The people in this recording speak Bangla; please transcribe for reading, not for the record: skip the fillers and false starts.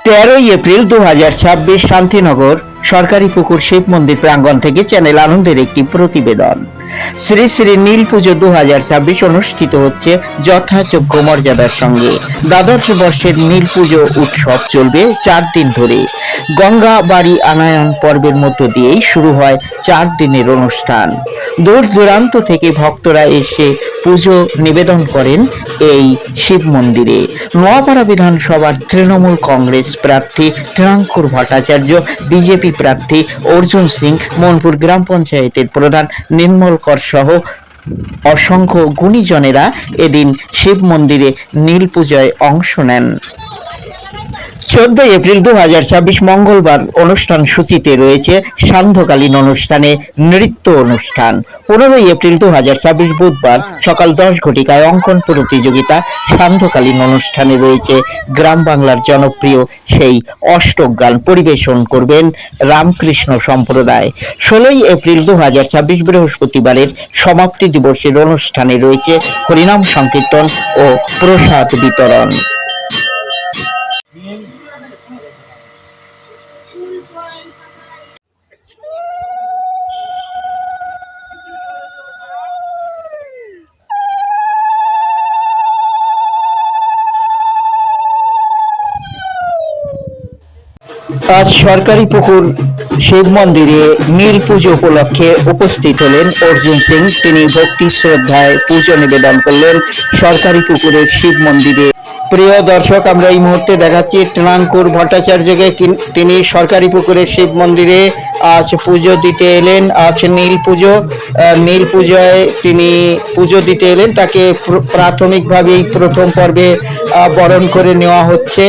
13 এপ্রিল 2026 শান্তিনগর সরকারি পুকুর শিব মন্দির প্রাঙ্গণ থেকে চ্যানেল আনন্দের একটি প্রতিবেদন। শ্রী শ্রী নীল পুজো 2026 অনুষ্ঠিত হচ্ছে যথাযোগ্য মর্যাদার সঙ্গে। দ্বাদশ বর্ষের নীল পুজো উৎসব চলবে 4 দিন ধরে। গঙ্গা বাড়ি আনায়ন পর্বের মধ্য দিয়েই শুরু হয় 4 দিনের অনুষ্ঠান। দূর দূরান্ত থেকে ভক্তরা এসে পুজো নিবেদন করেন এই শিব মন্দিরে। নোয়াপাড়া বিধানসভার তৃণমূল কংগ্রেস প্রার্থী ত্রিনাঙ্কুর ভট্টাচার্য, বিজেপি প্রার্থী অর্জুন সিং, মনপুর গ্রাম পঞ্চায়েতের প্রধান নির্মল কর সহ অসংখ্য গুণীজনেরা এদিন শিব মন্দিরে নীল পূজায় অংশ নেন। 14 এপ্রিল 2026 মঙ্গলবার অনুষ্ঠান সূচিতে রয়েছে সান্ধ্যকালীন অনুষ্ঠানে নৃত্য অনুষ্ঠান। 15 এপ্রিল 2026 বুধবার সকাল 10 ঘটিকায় অঙ্কন প্রতিযোগিতা। সান্ধ্যকালীন অনুষ্ঠানে রয়েছে গ্রাম বাংলার জনপ্রিয় সেই অষ্টক গান পরিবেশন করবেন রামকৃষ্ণ সম্প্রদায়। 16 এপ্রিল 2026 বৃহস্পতিবারের সমাপ্তি দিবসের অনুষ্ঠানে রয়েছে হরিনাম সংকীর্তন ও প্রসাদ বিতরণ। আজ সরকারি পুকুর শিব মন্দিরে নীল পুজো উপলক্ষে উপস্থিত হলেন অর্জুন সিং। তিনি ভক্তি শ্রদ্ধায় পুজো নিবেদন করলেন সরকারি পুকুরের শিব মন্দিরে। প্রিয় দর্শক, আমরা এই মুহূর্তে দেখাচ্ছি ত্রিনাঙ্কুর ভট্টাচার্যকে। তিনি সরকারি পুকুরের শিব মন্দিরে আজ পুজো দিতে এলেন। আজ নীল পুজো, নীল পুজোয় তিনি পুজো দিতে এলেন। তাকে প্রাথমিকভাবেই প্রথম পর্বে বরণ করে নেওয়া হচ্ছে।